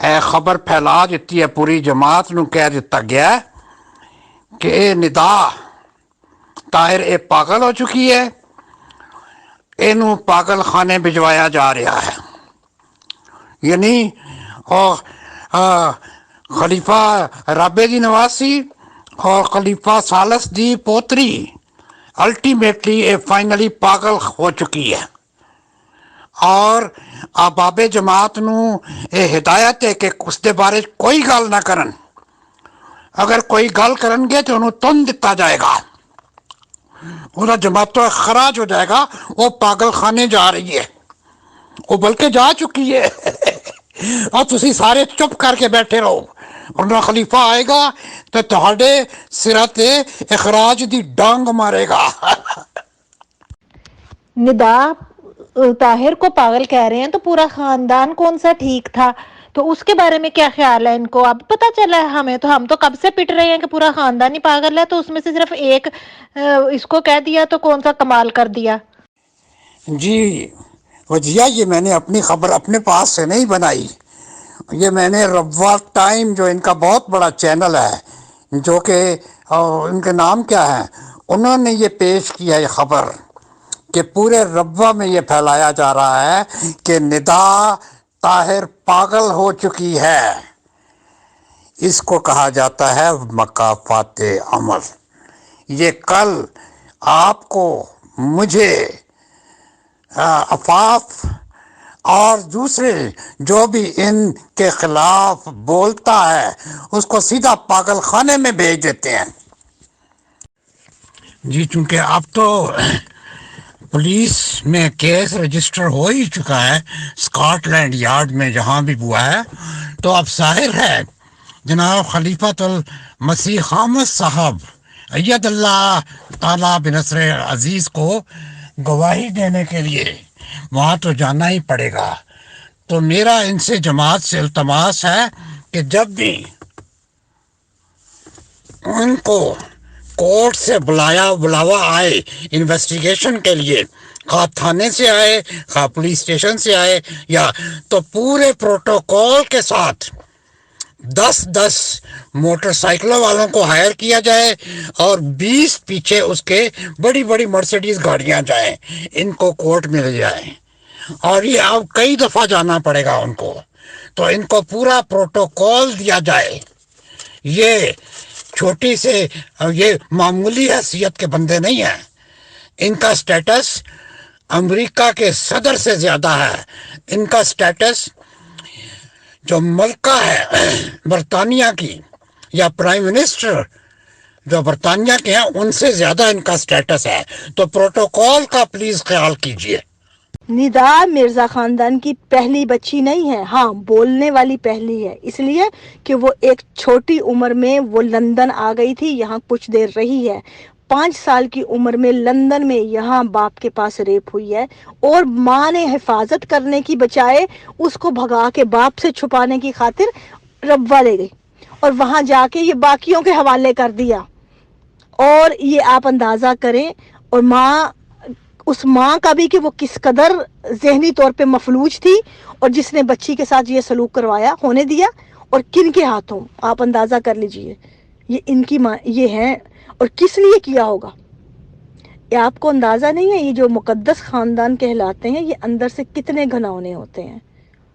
ਇਹ ਖਬਰ ਫੈਲਾ ਦਿੱਤੀ ਹੈ, ਪੂਰੀ ਜਮਾਤ ਨੂੰ ਕਹਿ ਦਿੱਤਾ ਗਿਆ ਕਿ ਇਹ ਨਿਦਾ ਤਾਹਿਰ ਇਹ ਪਾਗਲ ਹੋ ਚੁੱਕੀ ਹੈ, ਇਹਨੂੰ ਪਾਗਲਖਾਨੇ ਭਿਜਵਾਇਆ ਜਾ ਰਿਹਾ ਹੈ। ਯਾਨੀ ਉਹ ਖਲੀਫਾ ਰਾਬੇ ਦੀ ਨਵਾਸੀ اور خلیفہ ثالث دی پوتری الٹیمیٹلی فائنلی پاگل ہو چکی ہے، اور احباب جماعت نو یہ ہدایت ہے کہ اس دے بارے کوئی گل نہ کرن، اگر کوئی گل کرن گے تو انہوں تن دتا جائے گا، انہوں جماعت تو خراج ہو جائے گا، وہ پاگل خانے جا رہی ہے، وہ بلکہ جا چکی ہے اور تسی سارے چپ کر کے بیٹھے رہو، ورنہ خلیفہ آئے گا تو تہاڈے سرا تے اخراج دی ڈانگ مارے گا۔ ندا طاہر کو پاگل کہہ رہے ہیں تو پورا خاندان کون سا ٹھیک تھا؟ تو اس کے بارے میں کیا خیال ہے ان کو؟ اب پتہ چلا ہے ہمیں، تو ہم تو کب سے پٹ رہے ہیں کہ پورا خاندان ہی پاگل ہے، تو اس میں سے صرف ایک اس کو کہہ دیا تو کون سا کمال کر دیا۔ جی وجیہ، یہ میں نے اپنی خبر اپنے پاس سے نہیں بنائی، یہ میں نے ربوہ ٹائم جو ان کا بہت بڑا چینل ہے، جو کہ ان کے نام کیا ہے، انہوں نے یہ پیش کیا ہے خبر کہ پورے ربوہ میں یہ پھیلایا جا رہا ہے کہ ندا طاہر پاگل ہو چکی ہے۔ اس کو کہا جاتا ہے مکافات عمل۔ یہ کل آپ کو، مجھے، عفاف اور دوسرے جو بھی ان کے خلاف بولتا ہے اس کو سیدھا پاگل خانے میں بھیج دیتے ہیں۔ جی چونکہ اب تو پولیس میں کیس رجسٹر ہو ہی چکا ہے اسکاٹ لینڈ یارڈ میں جہاں بھی ہوا ہے، تو اب ظاہر ہے جناب خلیفۃ المسیح خامس صاحب اید اللہ تعالیٰ بنصر عزیز کو گواہی دینے کے لیے وہاں تو جانا ہی پڑے گا۔ تو میرا ان سے جماعت سے التماس ہے کہ جب بھی ان کو کورٹ سے بلاوا آئے انویسٹیگیشن کے لیے، خواہ تھانے سے آئے، خواہ پولیس اسٹیشن سے آئے، یا تو پورے پروٹوکول کے ساتھ 10 موٹر سائیکلوں والوں کو ہائر کیا جائے اور 20 پیچھے اس کے بڑی بڑی مرسیڈیز گاڑیاں جائیں، ان کو کورٹ میں لے جائیں، اور یہ اب کئی دفعہ جانا پڑے گا ان کو، تو ان کو پورا پروٹوکول دیا جائے۔ یہ چھوٹی سے، یہ معمولی حیثیت کے بندے نہیں ہیں، ان کا سٹیٹس امریکہ کے صدر سے زیادہ ہے، ان کا سٹیٹس جو ملکہ ہے برطانیہ کی یا پرائم منسٹر جو برطانیہ کے ہیں ان سے زیادہ ان کا سٹیٹس ہے، تو پروٹوکول کا پلیز خیال کیجئے۔ ندا مرزا خاندان کی پہلی بچی نہیں ہے، ہاں بولنے والی پہلی ہے، اس لیے کہ وہ ایک چھوٹی عمر میں وہ لندن آ گئی تھی، یہاں کچھ دیر رہی ہے، 5 سال کی عمر میں لندن میں یہاں باپ کے پاس ریپ ہوئی ہے، اور ماں نے حفاظت کرنے کی بجائے اس کو بھگا کے باپ سے چھپانے کی خاطر ربوہ لے گئی، اور وہاں جا کے یہ باقیوں کے حوالے کر دیا، اور یہ آپ اندازہ کریں، اور اس ماں کا بھی کہ وہ کس قدر ذہنی طور پہ مفلوج تھی، اور جس نے بچی کے ساتھ یہ سلوک کروایا، ہونے دیا، اور کن کے ہاتھوں، آپ اندازہ کر لیجئے، یہ ان کی ماں یہ ہیں، اور کس لیے کیا ہوگا، یہ آپ کو اندازہ نہیں ہے۔ یہ جو مقدس خاندان کہلاتے ہیں یہ اندر سے کتنے گھناؤنے ہوتے ہیں،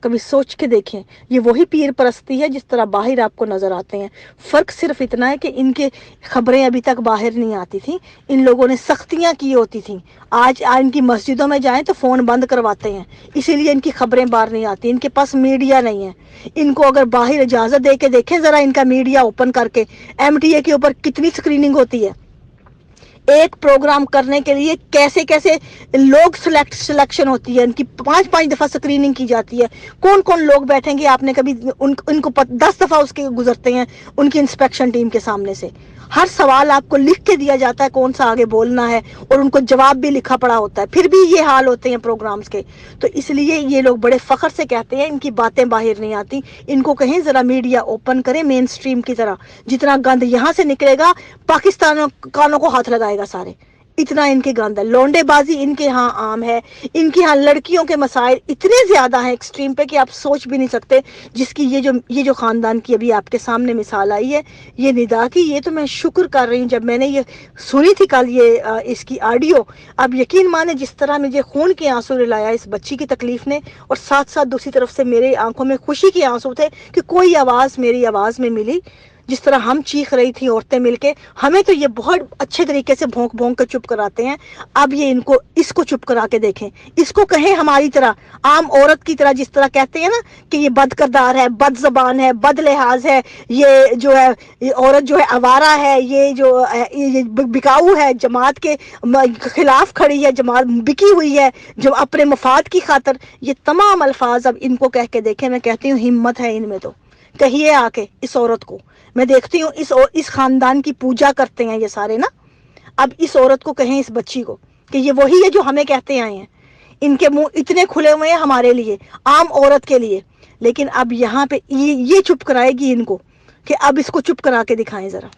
کبھی سوچ کے دیکھیں۔ یہ وہی پیر پرستی ہے جس طرح باہر آپ کو نظر آتے ہیں، فرق صرف اتنا ہے کہ ان کے خبریں ابھی تک باہر نہیں آتی تھیں، ان لوگوں نے سختیاں کی ہوتی تھیں، آج ان کی مسجدوں میں جائیں تو فون بند کرواتے ہیں، اسی لیے ان کی خبریں باہر نہیں آتی، ان کے پاس میڈیا نہیں ہے۔ ان کو اگر باہر اجازت دے کے دیکھیں ذرا ان کا میڈیا اوپن کر کے، ایم ٹی اے کے اوپر کتنی سکریننگ ہوتی ہے، ایک پروگرام کرنے کے لیے کیسے کیسے لوگ سلیکشن ہوتی ہے، ان کی 5 دفعہ اسکریننگ کی جاتی ہے، کون کون لوگ بیٹھیں گے، آپ نے کبھی ان کو 10 دفعہ اس کے گزرتے ہیں ان کی انسپیکشن ٹیم کے سامنے سے، ہر سوال آپ کو لکھ کے دیا جاتا ہے کون سا آگے بولنا ہے، اور ان کو جواب بھی لکھا پڑا ہوتا ہے، پھر بھی یہ حال ہوتے ہیں پروگرامز کے۔ تو اس لیے یہ لوگ بڑے فخر سے کہتے ہیں ان کی باتیں باہر نہیں آتی، ان کو کہیں ذرا میڈیا اوپن کریں مین سٹریم کی طرح، جتنا گند یہاں سے نکلے گا پاکستانوں کو ہاتھ لگائے گا سارے، اتنا ان کے گند ہے۔ لونڈے بازی ان کے ہاں عام ہے، ان کے ہاں لڑکیوں کے مسائل اتنے زیادہ ہیں ایکسٹریم پہ کہ آپ سوچ بھی نہیں سکتے، جس کی یہ جو خاندان کی ابھی آپ کے سامنے مثال آئی ہے، یہ ندا کی، یہ تو میں شکر کر رہی ہوں جب میں نے یہ سنی تھی کل یہ اس کی آڈیو، اب یقین مانے جس طرح مجھے خون کے آنسو رلایا اس بچی کی تکلیف نے، اور ساتھ ساتھ دوسری طرف سے میرے آنکھوں میں خوشی کے آنسو تھے کہ کوئی آواز میری آواز میں ملی، جس طرح ہم چیخ رہی تھی عورتیں مل کے، ہمیں تو یہ بہت اچھے طریقے سے بھونک بھونک کے چپ کراتے ہیں، اب یہ اس کو چپ کرا کے دیکھیں، اس کو کہیں ہماری طرح عام عورت کی طرح، جس طرح کہتے ہیں نا کہ یہ بد کردار ہے، بد زبان ہے، بد لحاظ ہے، یہ جو ہے یہ عورت جو ہے آوارہ ہے، یہ بکاؤ ہے، جماعت کے خلاف کھڑی ہے، جماعت بکی ہوئی ہے جو اپنے مفاد کی خاطر، یہ تمام الفاظ اب ان کو کہہ کے دیکھیں، میں کہتی ہوں ہمت ہے ان میں تو، کہیے آ کے اس عورت کو، میں دیکھتی ہوں اس خاندان کی پوجا کرتے ہیں یہ سارے نا، اب اس عورت کو کہیں، اس بچی کو، کہ یہ وہی ہے جو ہمیں کہتے آئے ہیں، ان کے منہ اتنے کھلے ہوئے ہیں ہمارے لیے، عام عورت کے لیے، لیکن اب یہاں پہ یہ چپ کرائے گی ان کو، کہ اب اس کو چپ کرا کے دکھائیں ذرا۔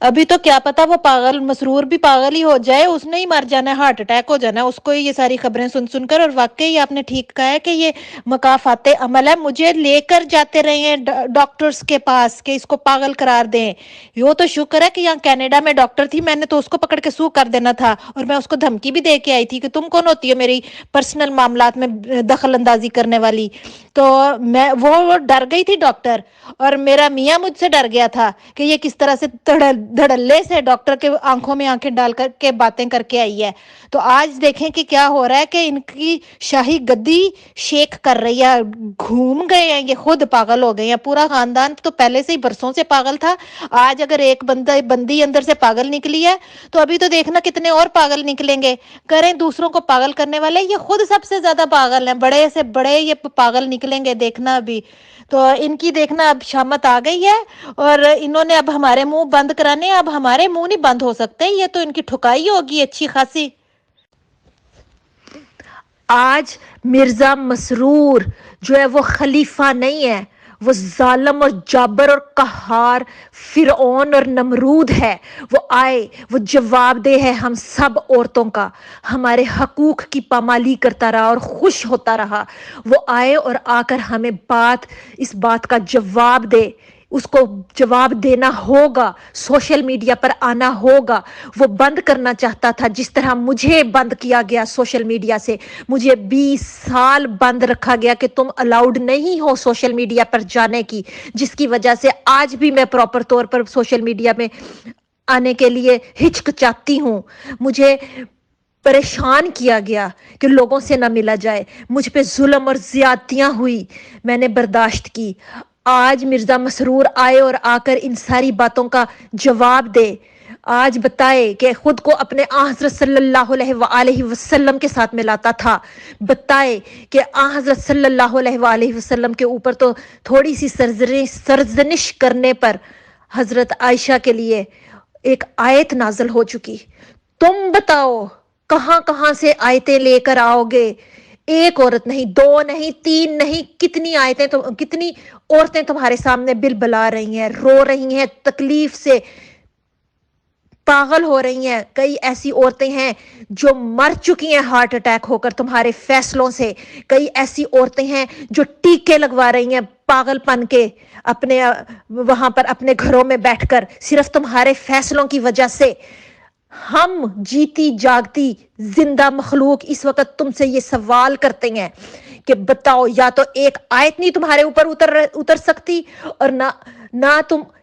ابھی تو کیا پتا وہ پاگل مسرور بھی پاگل ہی ہو جائے، اس نے ہی مر جانا ہے، ہارٹ اٹیک ہو جانا ہے اس کو، یہ ساری خبریں سن کر۔ اور واقعی آپ نے ٹھیک کہا ہے کہ یہ مکافات عمل ہے، مجھے لے کر جاتے رہے ہیں ڈاکٹرز کے پاس کہ اس کو پاگل قرار دیں۔ وہ تو شکر ہے کہ یہاں کینیڈا میں ڈاکٹر تھی، میں نے تو اس کو پکڑ کے سو کر دینا تھا، اور میں اس کو دھمکی بھی دے کے آئی تھی کہ تم کون ہوتی ہو میری پرسنل معاملات میں دخل اندازی کرنے والی۔ تو وہ ڈر گئی تھی ڈاکٹر، اور میرا میاں مجھ سے ڈر گیا تھا کہ یہ کس طرح سے دھڑلے سے ڈاکٹر کے آنکھوں میں آنکھیں ڈال کر کے باتیں کر کے آئی ہے۔ تو آج دیکھیں کہ کیا ہو رہا ہے کہ ان کی شاہی گدی شیک کر رہی ہے، گھوم گئے ہیں، یہ خود پاگل ہو گئے ہیں، پورا خاندان تو پہلے سے ہی برسوں سے پاگل تھا، آج اگر ایک بندی اندر سے پاگل نکلی ہے تو ابھی تو دیکھنا کتنے اور پاگل نکلیں گے۔ کریں دوسروں کو پاگل کرنے والے، یہ خود سب سے زیادہ پاگل ہیں، بڑے سے بڑے یہ پاگل نکلیں گے، دیکھنا ابھی تو ان کی دیکھنا اب شامت آ گئی ہے، اور انہوں نے اب ہمارے منہ بند کرانے، اب ہمارے منہ نہیں بند ہو سکتے، یہ تو ان کی ٹھکائی ہوگی اچھی خاصی۔ آج مرزا مسرور جو ہے وہ خلیفہ نہیں ہے، وہ ظالم اور جابر اور قہار فرعون اور نمرود ہے۔ وہ آئے، وہ جواب دہ ہے ہم سب عورتوں کا، ہمارے حقوق کی پامالی کرتا رہا اور خوش ہوتا رہا۔ وہ آئے اور آ کر ہمیں اس بات کا جواب دے، اس کو جواب دینا ہوگا، سوشل میڈیا پر آنا ہوگا۔ وہ بند کرنا چاہتا تھا، جس طرح مجھے بند کیا گیا سوشل میڈیا سے، مجھے 20 سال بند رکھا گیا کہ تم الاؤڈ نہیں ہو سوشل میڈیا پر جانے کی، جس کی وجہ سے آج بھی میں پراپر طور پر سوشل میڈیا میں آنے کے لیے ہچکچاتی ہوں۔ مجھے پریشان کیا گیا کہ لوگوں سے نہ ملا جائے، مجھ پہ ظلم اور زیادتیاں ہوئی، میں نے برداشت کی۔ آج مرزا مسرور آئے اور آ کر ان ساری باتوں کا جواب دے، آج بتائے کہ خود کو اپنے حضرت صلی اللہ علیہ وآلہ وسلم کے ساتھ ملاتا تھا، بتائے کہ حضرت صلی اللہ علیہ وآلہ وسلم کے اوپر تو تھوڑی سی سرزنش کرنے پر حضرت عائشہ کے لیے ایک آیت نازل ہو چکی۔ تم بتاؤ کہاں کہاں سے آیتیں لے کر آؤ گے؟ ایک عورت نہیں، 2 نہیں، 3 نہیں، کتنی آیتیں، کتنی عورتیں تمہارے سامنے بلبلا رہی ہیں، رو رہی ہیں، تکلیف سے پاگل ہو رہی ہیں۔ کئی ایسی عورتیں ہیں جو مر چکی ہیں ہارٹ اٹیک ہو کر تمہارے فیصلوں سے، کئی ایسی عورتیں ہیں جو ٹیکے لگوا رہی ہیں پاگل پن کے اپنے وہاں پر اپنے گھروں میں بیٹھ کر، صرف تمہارے فیصلوں کی وجہ سے۔ ہم جیتی جاگتی زندہ مخلوق اس وقت تم سے یہ سوال کرتے ہیں کہ بتاؤ، یا تو ایک آیت نہیں تمہارے اوپر اتر سکتی، اور نہ تم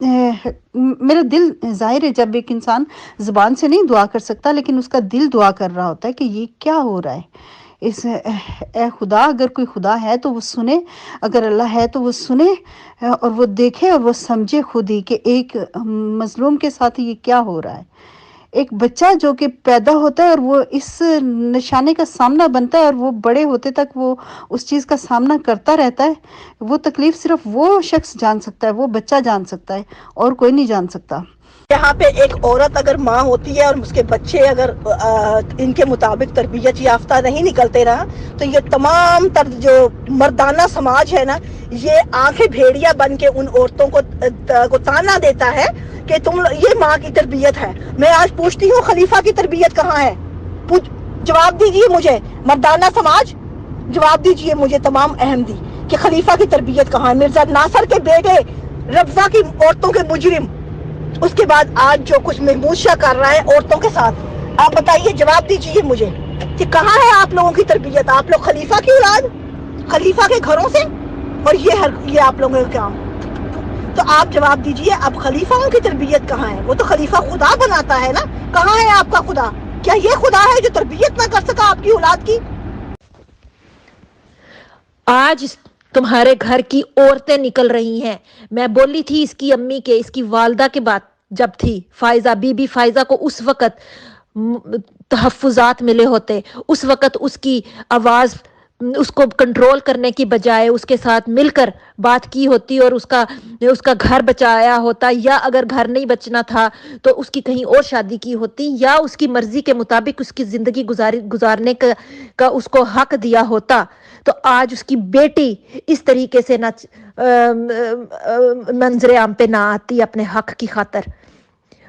میرا دل ظاہر ہے جب ایک انسان زبان سے نہیں دعا کر سکتا لیکن اس کا دل دعا کر رہا ہوتا ہے کہ یہ کیا ہو رہا ہے، اے خدا، اگر کوئی خدا ہے تو وہ سنے، اگر اللہ ہے تو وہ سنے اور وہ دیکھے اور وہ سمجھے خود ہی کہ ایک مظلوم کے ساتھ یہ کیا ہو رہا ہے۔ ایک بچہ جو کہ پیدا ہوتا ہے اور وہ اس نشانے کا سامنا بنتا ہے اور وہ بڑے ہوتے تک وہ اس چیز کا سامنا کرتا رہتا ہے، وہ تکلیف صرف وہ شخص جان سکتا ہے، وہ بچہ جان سکتا ہے اور کوئی نہیں جان سکتا۔ یہاں پہ ایک عورت اگر ماں ہوتی ہے اور اس کے بچے اگر ان کے مطابق تربیت یافتہ نہیں نکلتے رہا تو یہ تمام تر جو مردانہ سماج ہے نا، یہ آنکھیں بھیڑیا بن کے ان عورتوں کو تانا دیتا ہے کہ تم یہ ماں کی تربیت ہے۔ میں آج پوچھتی ہوں خلیفہ کی تربیت کہاں ہے؟ جواب دیجئے مجھے مردانہ سماج، جواب دیجئے مجھے تمام احمدی کہ خلیفہ کی تربیت کہاں ہے؟ مرزا ناصر کے بیٹے رفضہ کی عورتوں کے مجرم، اس کے بعد آج جو کچھ محمود شاہ کر رہا ہے عورتوں کے ساتھ، آپ بتائیے، جواب دیجئے مجھے کہ کہاں ہے آپ لوگوں کی تربیت؟ آپ لوگ خلیفہ کی اولاد، خلیفہ کے گھروں سے، اور یہ آپ لوگوں کا کام، تو آپ جواب دیجئے اب خلیفاؤں کی تربیت کہاں ہے؟ وہ تو خلیفہ خدا بناتا ہے نا، کہاں ہے آپ کا خدا؟ کیا یہ خدا ہے جو تربیت نہ کر سکا آپ کی اولاد کی؟ آج تمہارے گھر کی عورتیں نکل رہی ہیں۔ میں بولی تھی اس کی امی کے، اس کی والدہ کے بات جب تھی فائزہ، بی بی فائزہ کو اس وقت تحفظات ملے ہوتے، اس وقت اس کی آواز اس کو کنٹرول کرنے کی بجائے اس کے ساتھ مل کر بات کی ہوتی اور اس کا گھر بچایا ہوتا، یا اگر گھر نہیں بچنا تھا تو اس کی کہیں اور شادی کی ہوتی، یا اس کی مرضی کے مطابق اس کی زندگی گزارنے کا اس کو حق دیا ہوتا، تو آج اس کی بیٹی اس طریقے سے نہ منظر عام پہ نہ آتی اپنے حق کی خاطر۔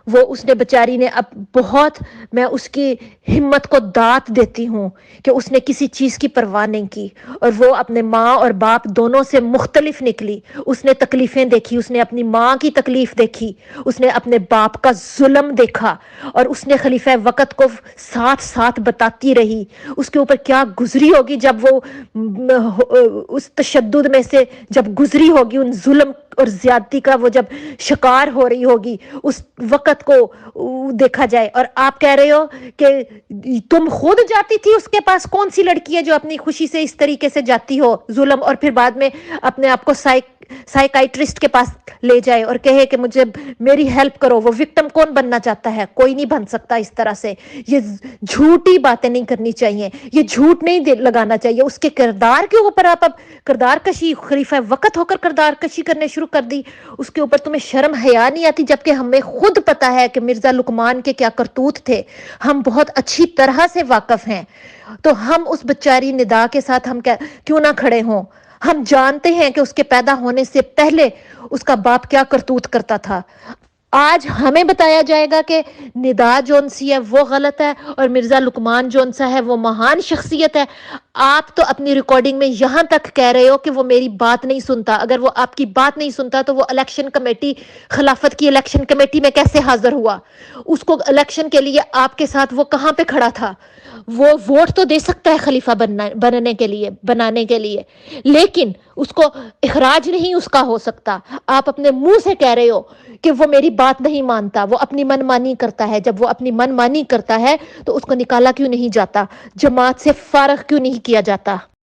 وہ اس نے بیچاری نے اب بہت، میں اس کی ہمت کو داد دیتی ہوں کہ اس نے کسی چیز کی پرواہ نہیں کی، اور وہ اپنے ماں اور باپ دونوں سے مختلف نکلی۔ اس نے تکلیفیں دیکھی، اس نے اپنی ماں کی تکلیف دیکھی، اس نے اپنے باپ کا ظلم دیکھا، اور اس نے خلیفہ وقت کو ساتھ ساتھ بتاتی رہی اس کے اوپر کیا گزری ہوگی جب وہ اس تشدد میں سے جب گزری ہوگی، ان ظلم اور زیادتی کا وہ جب شکار ہو رہی ہوگی، اس وقت کو دیکھا جائے۔ اور آپ کہہ رہے ہو کہ تم خود جاتی تھی اس کے پاس، کون سی لڑکی ہے جو اپنی خوشی سے اس طریقے سے جاتی ہو ظلم، اور پھر بعد میں اپنے آپ کو سائیکائٹرسٹ کے پاس لے جائے اور کہے کہ مجھے میری ہیلپ کرو؟ وہ وکٹم کون بننا چاہتا ہے؟ کوئی نہیں بن سکتا اس طرح سے۔ یہ جھوٹی باتیں نہیں کرنی چاہیے، یہ جھوٹ نہیں لگانا چاہیے۔ اس کے کردار کے اوپر آپ اب کردار کشی، خلیفہ وقت ہو کر کردار کشی کرنے شروع کر دی، اس کے اوپر تمہیں شرم حیا نہیں آتی؟ جبکہ ہمیں خود پتا ہے کہ مرزا لقمان کے کیا کرتوت تھے، ہم بہت اچھی طرح سے واقف ہیں، تو ہم اس بیچاری ندا کے ساتھ ہم کیوں نہ کھڑے ہوں؟ ہم جانتے ہیں کہ اس کے پیدا ہونے سے پہلے اس کا باپ کیا کرتوت کرتا تھا۔ آج ہمیں بتایا جائے گا کہ ندا جون سی ہے وہ غلط ہے اور مرزا لقمان جون سا ہے وہ مہان شخصیت ہے۔ آپ تو اپنی ریکارڈنگ میں یہاں تک کہہ رہے ہو کہ وہ میری بات نہیں سنتا۔ اگر وہ آپ کی بات نہیں سنتا تو وہ الیکشن کمیٹی، خلافت کی الیکشن کمیٹی میں کیسے حاضر ہوا؟ اس کو الیکشن کے لیے آپ کے ساتھ وہ کہاں پہ کھڑا تھا؟ وہ ووٹ تو دے سکتا ہے خلیفہ بننے کے لیے، بنانے کے لیے، لیکن اس کو اخراج نہیں اس کا ہو سکتا۔ آپ اپنے منہ سے کہہ رہے ہو کہ وہ میری بات نہیں مانتا، وہ اپنی من مانی کرتا ہے۔ جب وہ اپنی من مانی کرتا ہے تو اس کو نکالا کیوں نہیں جاتا؟ جماعت سے فارغ کیوں نہیں کیا جاتا؟